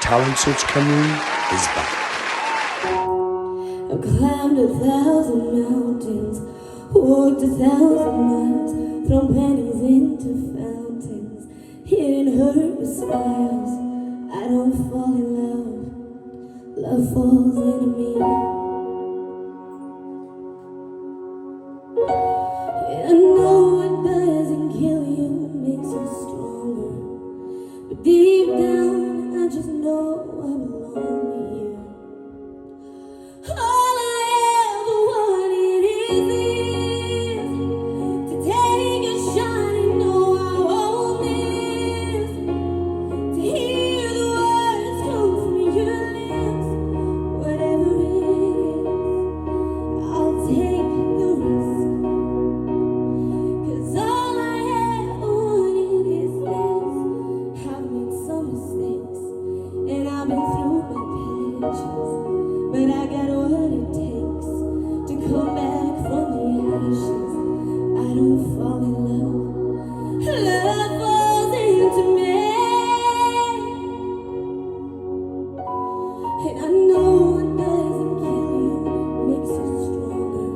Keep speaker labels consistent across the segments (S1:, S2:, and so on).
S1: Talent Search Cymru is back.
S2: I've climbed 1,000 mountains, walked 1,000 miles, thrown pennies into fountains, hidden hurt with smiles. I don't fall in love, love falls into me. I know what doesn't kill you makes you stronger, but deep down I just know I belong here. All I ever wanted is this, to take a shot and know I won't miss, to hear the words come from your lips. Whatever it is, I'll take the risk, 'cause all I ever wanted is this. I've made some mistakes and I've been through my patches, but I got what it takes to come back from the ashes. I don't fall in love, love falls into me. And I know it doesn't kill you, makes you stronger,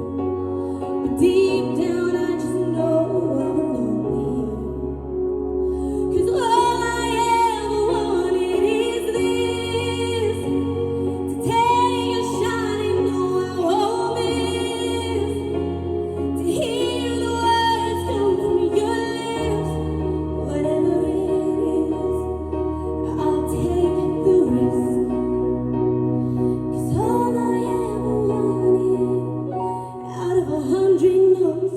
S2: but deep down I just know I belong here. 'Cause all I ever wanted is this, to take a shot and know I won't miss, to hear the words come from your lips. Whatever it is, I'll take the risk, 'cause all I ever wanted, out of 100 no's,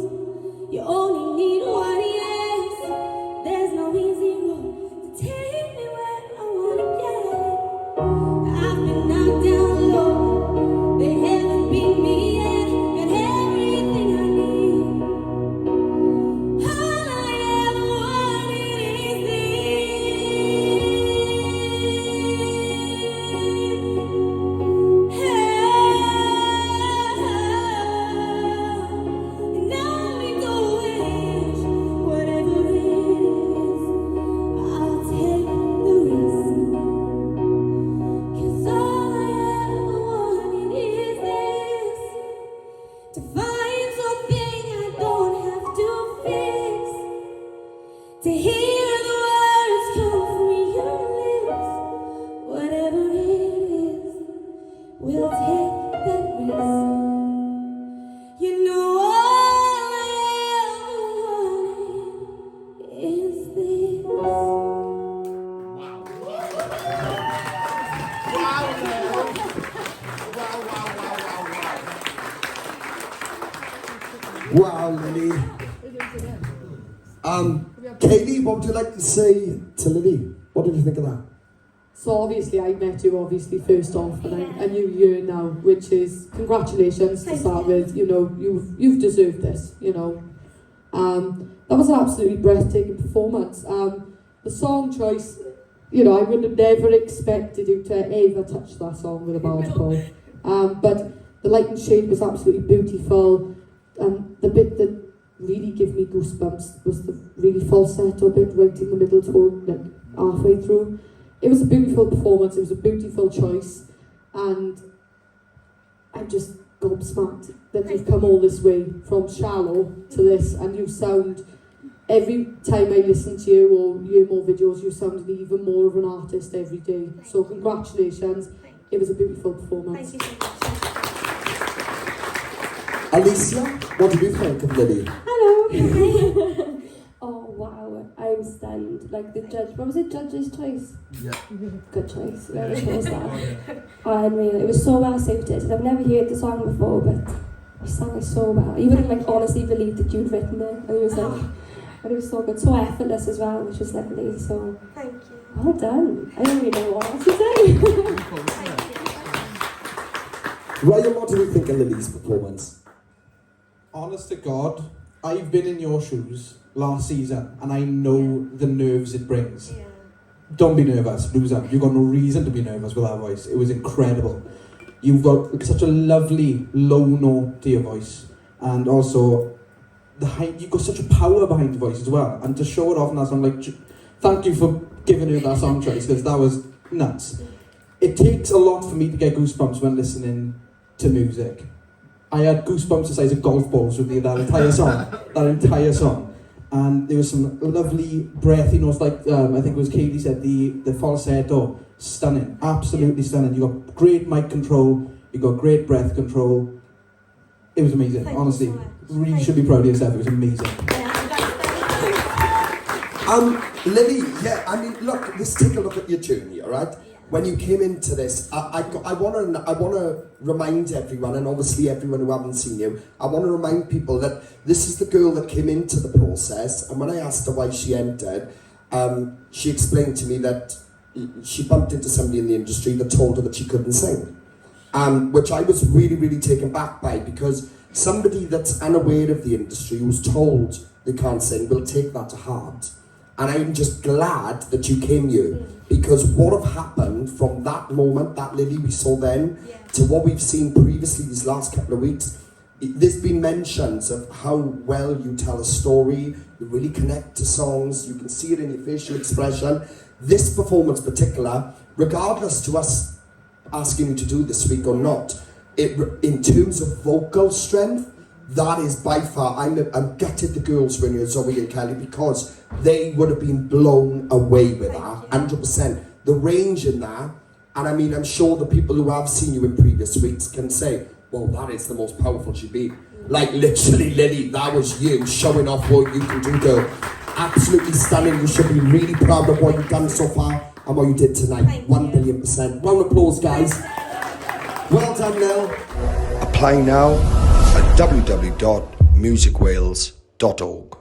S2: you only need one yes. There's no easy road to take me where I wanna get. I've been knocked down low, they haven't beat me yet. Got everything I need. All I ever wanted is this. And I'll make a wish. Whatever it is, I'll take the risk, 'cause all I ever wanted is this, to find something I don't have to fix, to hear the words come from your lips. Whatever it is, we'll take that risk. You know all I ever wanted is this.
S1: Wow, Lily. Kaylee, what would you like to say to Lily? What did you think of that?
S3: So obviously I met you obviously first off, and I knew you now, which is congratulations to start with. You know, you've deserved this, you know. That was an absolutely breathtaking performance. The song choice, you know, I would have never expected you to ever touch that song with a ballad, Paul. But the light and shade was absolutely beautiful, and the bit that really gave me goosebumps was the really falsetto bit right in the middle toward, like, halfway through. It was a beautiful performance, it was a beautiful choice, and I'm just gobsmacked that you've come all this way from Shallow to this, and you sound, every time I listen to you or hear more videos, you sound even more of an artist every day. So congratulations, it was a beautiful performance.
S2: Thank you so much.
S1: Alicia, what did you think of Lily?
S4: Hello. Oh wow, I'm stunned. Like the judge, what was it? Judge's choice.
S1: Yeah.
S4: Good choice. Whoever chose that. Unreal. It was so well suited. I've never heard the song before, but you sang it so well. You wouldn't like honestly believe that you'd written it. And it was like, and it was so good, so effortless as well, which was lovely. So
S2: Thank you.
S4: well done. I don't really know what else to say.
S1: Ryan, what did you think of Lily's performance?
S5: Honest to God, I've been in your shoes last season and I know the nerves it brings.
S2: Yeah.
S5: Don't be nervous, loser. You've got no reason to be nervous with that voice. It was incredible. You've got such a lovely low note to your voice, and also you've got such a power behind your voice as well. And to show it off in that song, like, thank you for giving her that song choice, because that was nuts. it takes a lot for me to get goosebumps when listening to music. I had goosebumps the size of golf balls with that entire song. And there was some lovely breathy notes, like I think it was Katie said, the falsetto, stunning, absolutely stunning. You got great mic control, you got great breath control. It was amazing,
S2: Thank you
S5: honestly.
S2: so much.
S5: Really
S2: Thank
S5: should be proud of yourself, it was amazing.
S1: Lily, yeah, I mean, look, let's take a look at your journey, all right? When you came into this, I want to remind everyone, and obviously everyone who haven't seen you, I want to remind people that this is the girl that came into the process, and when I asked her why she entered, she explained to me that she bumped into somebody in the industry that told her that she couldn't sing, which I was really, really taken back by, because somebody that's unaware of the industry, who's told they can't sing, will take that to heart. And I'm just glad that you came here, because what have happened from that moment, that Lily we saw then, to what we've seen previously these last couple of weeks, there's been mentions of how well you tell a story, you really connect to songs, you can see it in your facial expression. This performance in particular, regardless to us asking you to do this week or not, in terms of vocal strength, that is by far, I'm gutted the girls when you're Zoe and Kelly, because they would have been blown away with that, 100%. The range in that, and I mean, I'm sure the people who have seen you in previous weeks can say, well, that is the most powerful she'd be. Like, literally, Lily, that was you showing off what you can do, girl. Absolutely stunning. You should be really proud of what you've done so far and what you did tonight. 1,000,000,000%. Round of applause, guys. Well done, Nell.
S6: Apply now at www.musicwales.org.